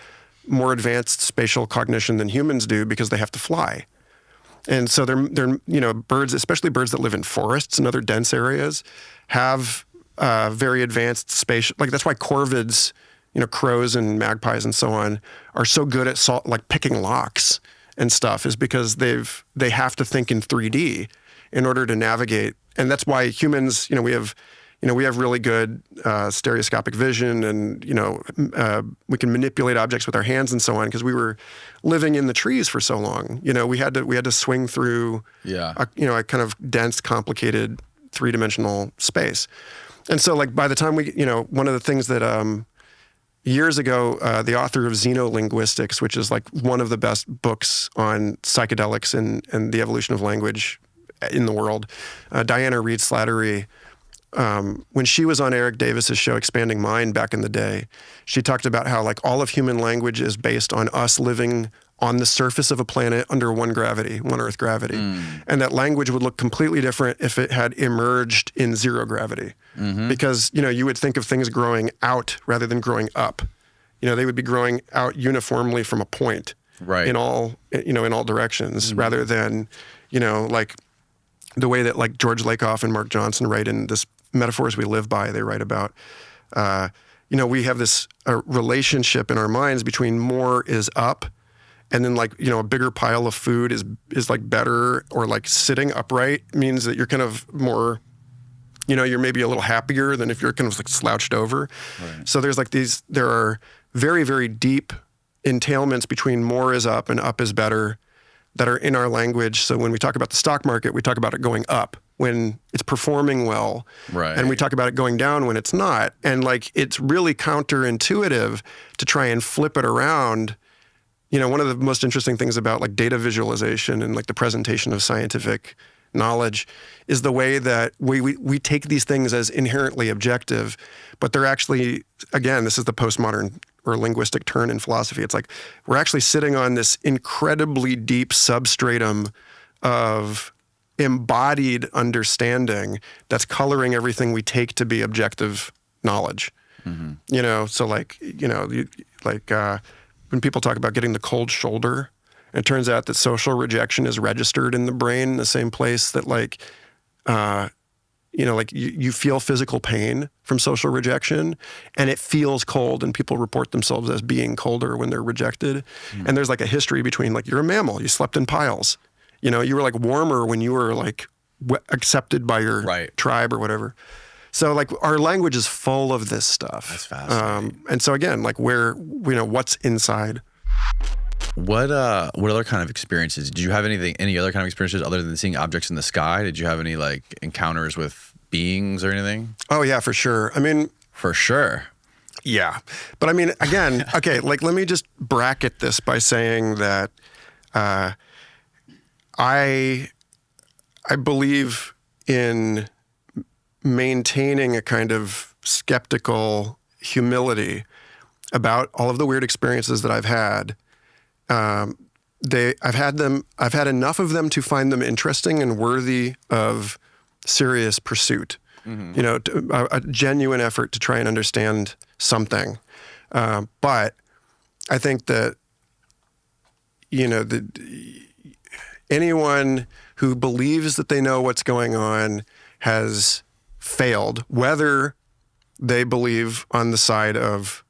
[SPEAKER 1] more advanced spatial cognition than humans do because they have to fly. And so they're birds, especially birds that live in forests and other dense areas, have very advanced spatial, like that's why corvids, crows and magpies and so on are so good at like picking locks and stuff is because they have to think in 3D in order to navigate. And that's why humans, we have really good stereoscopic vision, and we can manipulate objects with our hands and so on because we were living in the trees for so long. We had to swing through a kind of dense, complicated 3-dimensional space. And so, like by the time one of the things that years ago, the author of Xenolinguistics, which is like one of the best books on psychedelics and the evolution of language in the world, Diana Reed Slattery. When she was on Eric Davis's show Expanding Mind back in the day, she talked about how like all of human language is based on us living on the surface of a planet under one Earth gravity. And that language would look completely different if it had emerged in 0 gravity. Because, you would think of things growing out rather than growing up. They would be growing out uniformly from a point in all directions rather than, like the way that like George Lakoff and Mark Johnson write in this Metaphors We Live By, they write about, we have this relationship in our minds between more is up and then like, a bigger pile of food is like better, or like sitting upright means that you're kind of more, you're maybe a little happier than if you're kind of like slouched over. Right. So there's like there are very, very deep entailments between more is up and up is better that are in our language. So when we talk about the stock market, we talk about it going up when it's performing well. Right. And we talk about it going down when it's not. And like, it's really counterintuitive to try and flip it around. One of the most interesting things about like data visualization and like the presentation of scientific knowledge is the way that we take these things as inherently objective, but they're actually, again, this is the postmodern or linguistic turn in philosophy. It's like we're actually sitting on this incredibly deep substratum of embodied understanding that's coloring everything we take to be objective knowledge. So like, when people talk about getting the cold shoulder, it turns out that social rejection is registered in the brain in the same place that like, you feel physical pain from social rejection, and it feels cold, and people report themselves as being colder when they're rejected. And there's like a history between like, you're a mammal, you slept in piles. You were like warmer when you were like accepted by your tribe or whatever. So like our language is full of this stuff.
[SPEAKER 2] That's fascinating.
[SPEAKER 1] And so again, like what's inside.
[SPEAKER 2] What other kind of experiences? Did you have any other kind of experiences other than seeing objects in the sky? Did you have any like encounters with beings or anything?
[SPEAKER 1] Oh yeah, for sure. I mean,
[SPEAKER 2] for sure.
[SPEAKER 1] Yeah. But I mean, again, okay, like let me just bracket this by saying that I believe in maintaining a kind of skeptical humility about all of the weird experiences that I've had. I've had enough of them to find them interesting and worthy of serious pursuit. A genuine effort to try and understand something. But I think that, anyone who believes that they know what's going on has failed, whether they believe on the side of,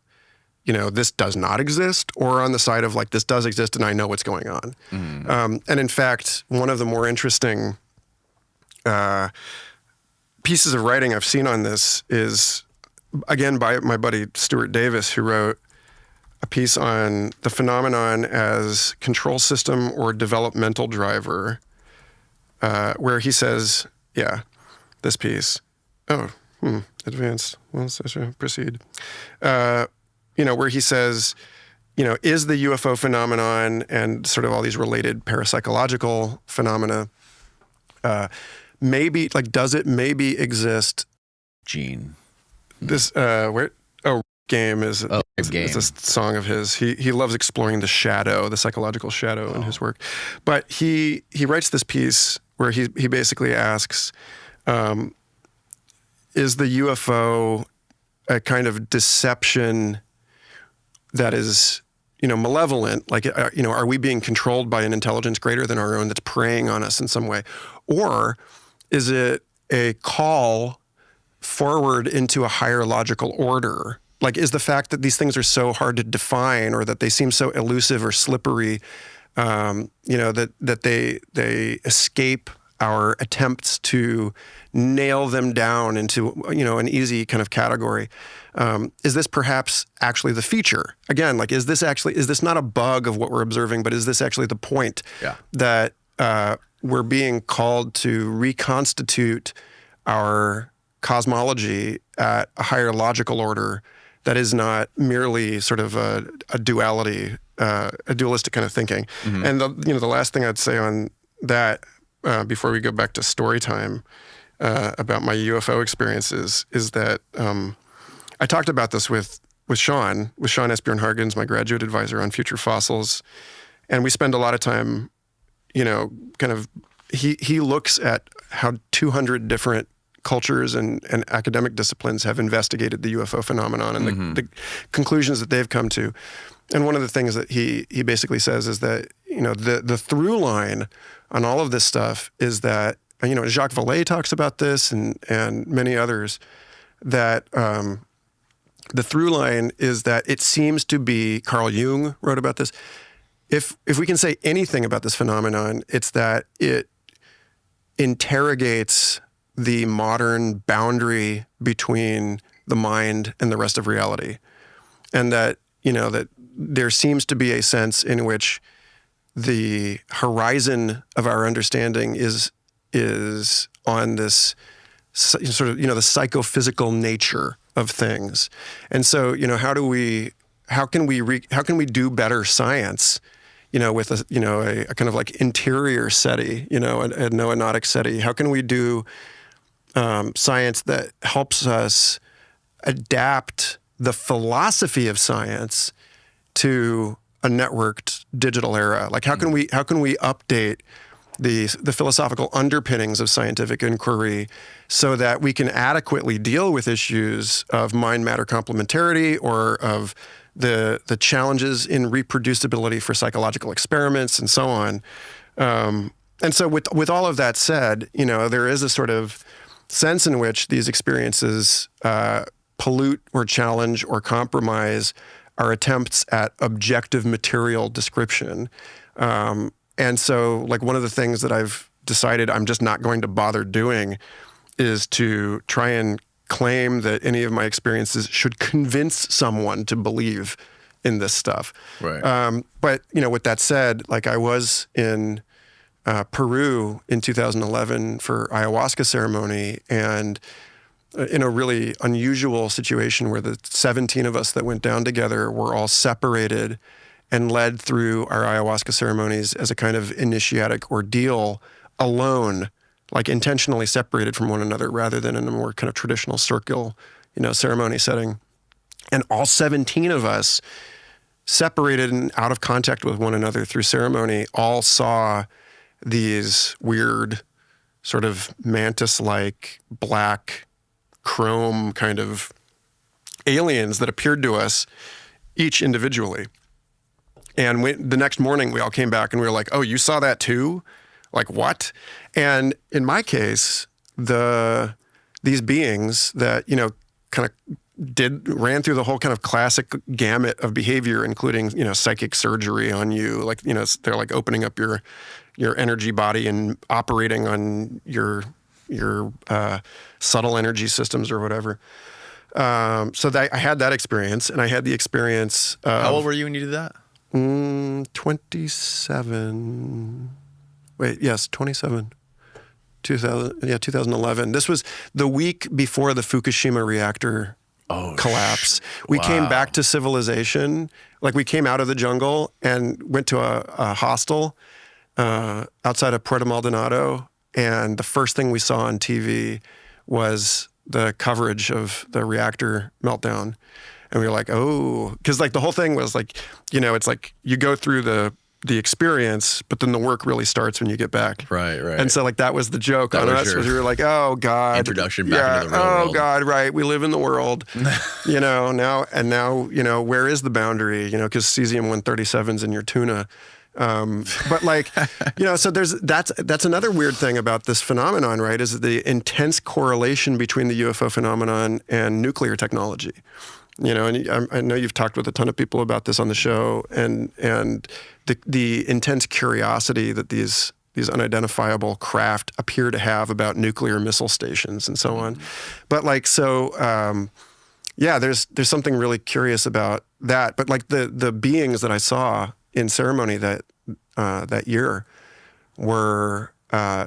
[SPEAKER 1] this does not exist, or on the side of like, this does exist and I know what's going on. And in fact, one of the more interesting pieces of writing I've seen on this is, again, by my buddy Stuart Davis, who wrote a piece on the phenomenon as control system or developmental driver, where he says, this piece, advanced, well, proceed. Where he says, is the UFO phenomenon and sort of all these related parapsychological phenomena, maybe, like, does it maybe exist?
[SPEAKER 2] Gene.
[SPEAKER 1] This, Game is a song of his. He loves exploring the shadow, the psychological shadow in his work. But he writes this piece where he basically asks, is the UFO a kind of deception that is, malevolent? Like, are we being controlled by an intelligence greater than our own that's preying on us in some way? Or is it a call forward into a higher logical order? Like, is the fact that these things are so hard to define, or that they seem so elusive or slippery, that they escape our attempts to nail them down into, an easy kind of category? Is this perhaps actually the feature? Again, like, is this not a bug of what we're observing, but is this actually the point that we're being called to reconstitute our cosmology at a higher logical order that is not merely sort of a duality, a dualistic kind of thinking? And the last thing I'd say on that, before we go back to story time, about my UFO experiences, is that I talked about this with Sean Esbjørn Hargens, my graduate advisor on future fossils, and we spend a lot of time, he looks at how 200 different cultures and academic disciplines have investigated the UFO phenomenon and the conclusions that they've come to. And one of the things that he basically says is that, the through line on all of this stuff is that, Jacques Vallée talks about this and many others, that the through line is that it seems to be, Carl Jung wrote about this, if we can say anything about this phenomenon, it's that it interrogates the modern boundary between the mind and the rest of reality. And that, that there seems to be a sense in which the horizon of our understanding is on this sort of, the psychophysical nature of things. And so, how can we do better science, with a kind of like interior SETI, a noenotic SETI? How can we do science that helps us adapt the philosophy of science to a networked digital era? Like, how can we update the philosophical underpinnings of scientific inquiry so that we can adequately deal with issues of mind-matter complementarity, or of the challenges in reproducibility for psychological experiments and so on? And so with all of that said, there is a sort of sense in which these experiences pollute or challenge or compromise our attempts at objective material description. And so, like, one of the things that I've decided I'm just not going to bother doing is to try and claim that any of my experiences should convince someone to believe in this stuff.
[SPEAKER 2] Right.
[SPEAKER 1] But, with that said, like, I was in Peru in 2011 for ayahuasca ceremony, and in a really unusual situation where the 17 of us that went down together were all separated and led through our ayahuasca ceremonies as a kind of initiatic ordeal alone, like intentionally separated from one another rather than in a more kind of traditional circle, ceremony setting. And all 17 of us, separated and out of contact with one another through ceremony, all saw these weird sort of mantis-like black chrome kind of aliens that appeared to us each individually. And the next morning, we all came back and we were like, "Oh, you saw that too? Like what?" And in my case, these beings that kind of ran through the whole kind of classic gamut of behavior, including psychic surgery on you, like they're like opening up your energy body and operating on your subtle energy systems or whatever. So I had that experience, and I had the experience.
[SPEAKER 2] How old were you when you did that?
[SPEAKER 1] 27. Wait, yes, 27. 2011. This was the week before the Fukushima reactor collapse. We came back to civilization. Like we came out of the jungle and went to a hostel outside of Puerto Maldonado. And the first thing we saw on TV was the coverage of the reactor meltdown. And we were like, oh, because like the whole thing was like, it's like you go through the experience, but then the work really starts when you get back.
[SPEAKER 2] Right.
[SPEAKER 1] And so like that was the joke on us, was we were like, oh God.
[SPEAKER 2] Introduction back into the real world.
[SPEAKER 1] Oh God, right. We live in the world, now, where is the boundary, because cesium-137's in your tuna. But like, so that's another weird thing about this phenomenon, right? Is the intense correlation between the UFO phenomenon and nuclear technology. And I know you've talked with a ton of people about this on the show, and the intense curiosity that these unidentifiable craft appear to have about nuclear missile stations and so on. But like, so, there's something really curious about that. But like the beings that I saw in ceremony that year were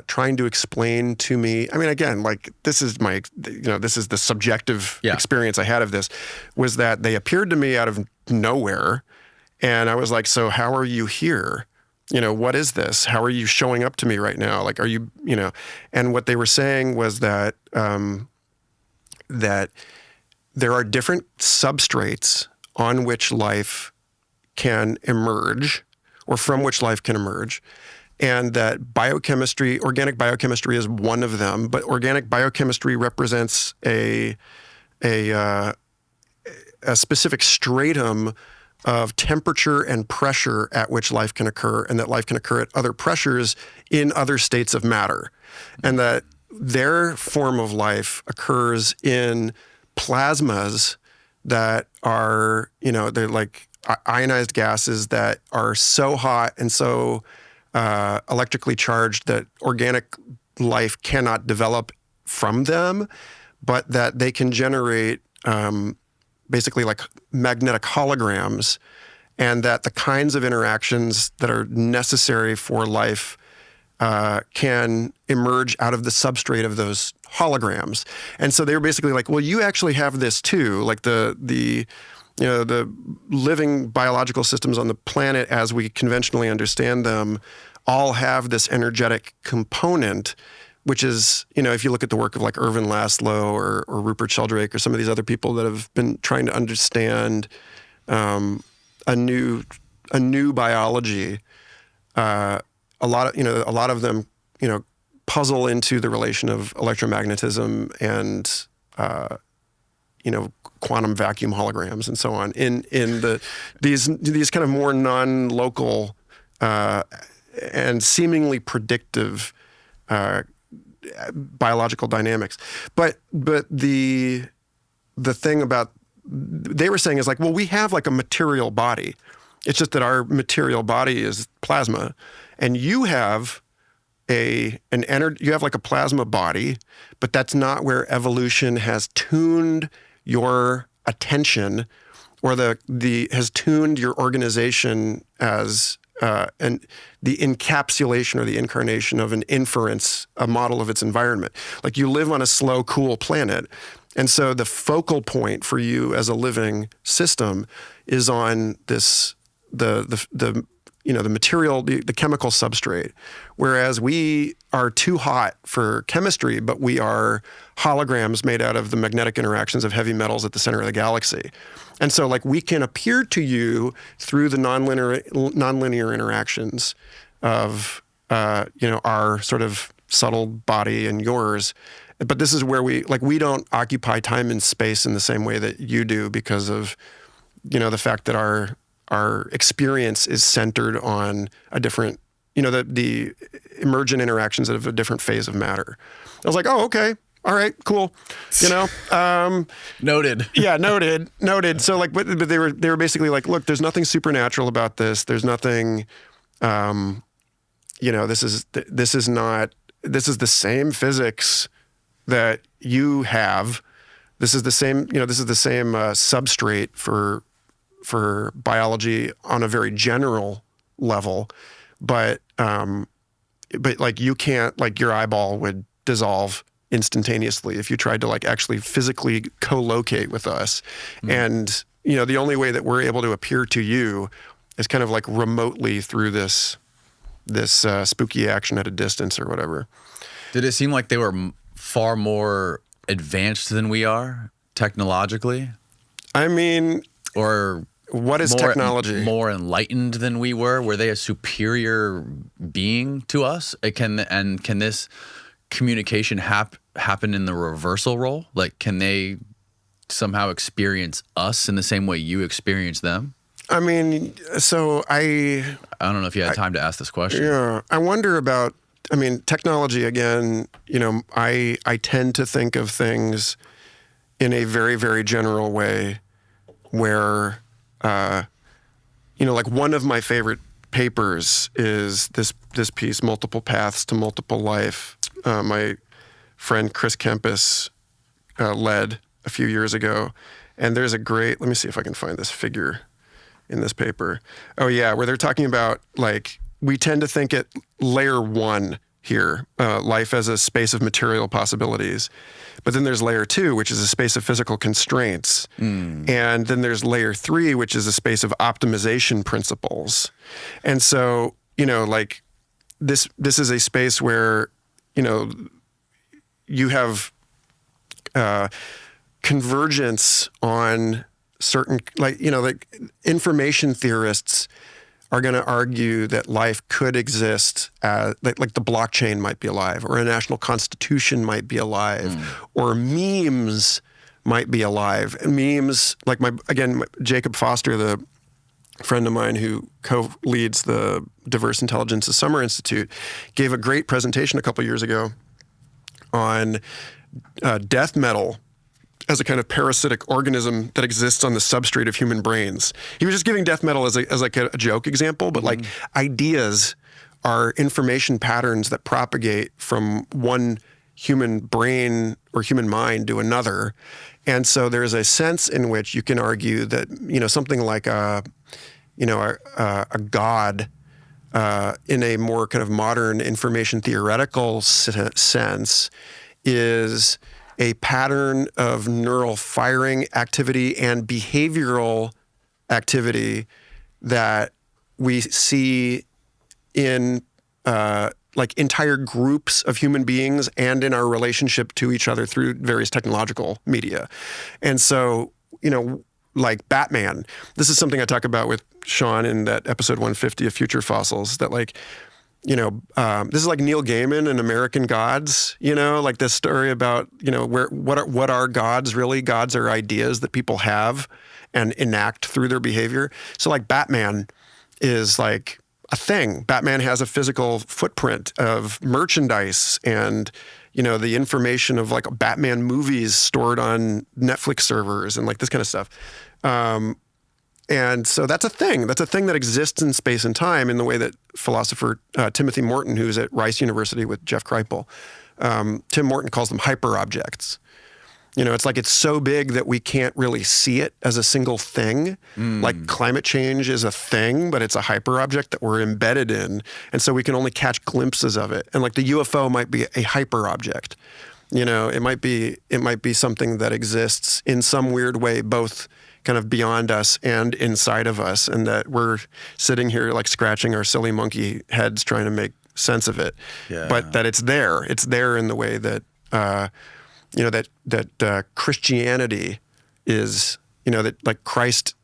[SPEAKER 1] trying to explain to me. I mean, again, like this is this is the subjective experience I had of this, was that they appeared to me out of nowhere, and I was like, "So how are you here? What is this? How are you showing up to me right now? Like, are you, And what they were saying was that that there are different substrates on which life can emerge, or from which life can emerge. And that organic biochemistry is one of them, but organic biochemistry represents a specific stratum of temperature and pressure at which life can occur, and that life can occur at other pressures in other states of matter. And that their form of life occurs in plasmas that are, they're like ionized gases that are so hot and so electrically charged that organic life cannot develop from them, but that they can generate basically like magnetic holograms, and that the kinds of interactions that are necessary for life can emerge out of the substrate of those holograms. And so they were basically like, well, you actually have this too, like the living biological systems on the planet as we conventionally understand them all have this energetic component, which is, if you look at the work of like Irvin Laszlo or Rupert Sheldrake or some of these other people that have been trying to understand a new biology, a lot of them, puzzle into the relation of electromagnetism and quantum vacuum holograms and so on in these kind of more non-local and seemingly predictive biological dynamics. But the thing about they were saying is like, well, we have like a material body. It's just that our material body is plasma, and you have you have like a plasma body, but that's not where evolution has tuned your attention, or has tuned your organization as and the encapsulation or the incarnation of an inference, a model of its environment. Like you live on a slow, cool planet, and so the focal point for you as a living system is on this the material, the chemical substrate, whereas we are too hot for chemistry, but we are holograms made out of the magnetic interactions of heavy metals at the center of the galaxy. And so like we can appear to you through the nonlinear interactions of our sort of subtle body and yours. But this is where we don't occupy time and space in the same way that you do, because of the fact that our our experience is centered on a different, the emergent interactions of a different phase of matter. I was like, oh, okay. All right, cool.
[SPEAKER 2] Noted.
[SPEAKER 1] Yeah, noted. So like, but they were basically like, look, there's nothing supernatural about this. There's nothing, this is the same physics that you have. This is the same, substrate for biology on a very general level, but like you can't, like your eyeball would dissolve instantaneously if you tried to like actually physically co-locate with us. And, the only way that we're able to appear to you is kind of like remotely through this spooky action at a distance or whatever.
[SPEAKER 2] Did it seem like they were far more advanced than we are technologically?
[SPEAKER 1] I mean,
[SPEAKER 2] or
[SPEAKER 1] what is technology?
[SPEAKER 2] More enlightened than we were? Were they a superior being to us? Can this communication happen in the reversal role? Like, can they somehow experience us in the same way you experience them?
[SPEAKER 1] I mean, so I
[SPEAKER 2] don't know if you had time to ask this question.
[SPEAKER 1] Yeah, I wonder about, technology again, I tend to think of things in a very, very general way where, like one of my favorite papers is this piece, Multiple Paths to Multiple Life. My friend Chris Kempis led a few years ago. And there's a great, let me see if I can find this figure in this paper. Oh yeah, where they're talking about like, we tend to think at layer one here, life as a space of material possibilities. But then there's layer two, which is a space of physical constraints. And then there's layer three, which is a space of optimization principles. And so, like this is a space where, you have convergence on certain, like information theorists are going to argue that life could exist as, like the blockchain might be alive, or a national constitution might be alive, or memes might be alive. And memes, like Jacob Foster, the friend of mine who co-leads the Diverse Intelligence's Summer Institute, gave a great presentation a couple years ago on death metal as a kind of parasitic organism that exists on the substrate of human brains. He was just giving death metal as like a joke example, but like ideas are information patterns that propagate from one human brain or human mind to another. And so there's a sense in which you can argue that, something like a God in a more kind of modern information theoretical sense is a pattern of neural firing activity and behavioral activity that we see in like entire groups of human beings and in our relationship to each other through various technological media. And so, like Batman, this is something I talk about with Sean in that episode 150 of Future Fossils, that like, this is like Neil Gaiman and American Gods, like this story about, what are gods really? Gods are ideas that people have and enact through their behavior. So like Batman is like a thing. Batman has a physical footprint of merchandise and, the information of like Batman movies stored on Netflix servers and like this kind of stuff. And so that's a thing. That's a thing that exists in space and time in the way that philosopher Timothy Morton, who's at Rice University with Jeff Kripal, Tim Morton calls them hyperobjects. It's like it's so big that we can't really see it as a single thing. Like climate change is a thing, but it's a hyperobject that we're embedded in. And so we can only catch glimpses of it. And like the UFO might be a hyperobject. It might be something that exists in some weird way, both kind of beyond us and inside of us, and that we're sitting here like scratching our silly monkey heads trying to make sense of it. Yeah. But that it's there. It's there in the way that, that Christianity is, that like Christ,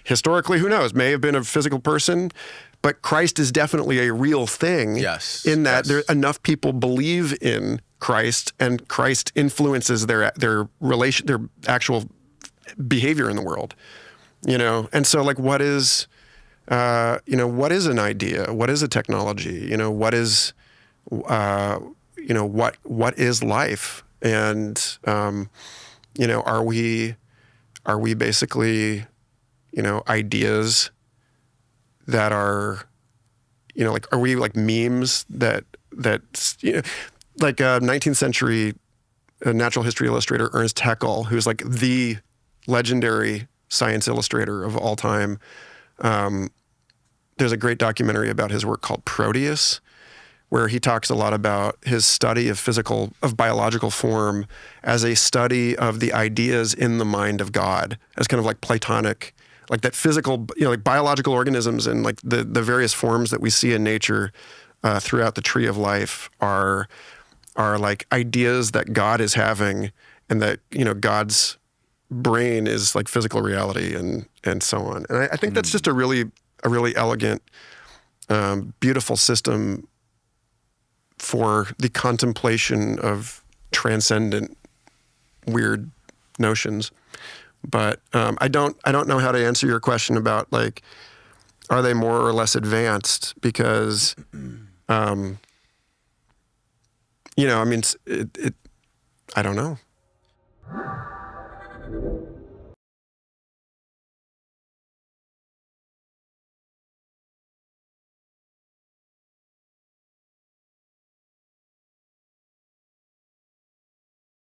[SPEAKER 1] historically, who knows, may have been a physical person, but Christ is definitely a real thing.
[SPEAKER 2] Yes.
[SPEAKER 1] In that there enough people believe in Christ, and Christ influences their relation, their actual behavior in the world. you know? And so like, what is, you know, what is an idea? What is a technology? You know, what is, you know, what is life? And, you know, are we basically, you know, ideas that are, you know, like, are we like memes that, you know, like 19th century natural history illustrator Ernst Haeckel, who's like the legendary science illustrator of all time. There's a great documentary about his work called Proteus, where he talks a lot about his study of biological form as a study of the ideas in the mind of God, as kind of like Platonic, like that physical, you know, like biological organisms and like the various forms that we see in nature throughout the tree of life are like ideas that God is having, and that, you know, God's brain is like physical reality and so on. And I think that's just a really elegant, beautiful system for the contemplation of transcendent, weird notions. But I don't know how to answer your question about like, are they more or less advanced? Because, you know, I mean, I don't know.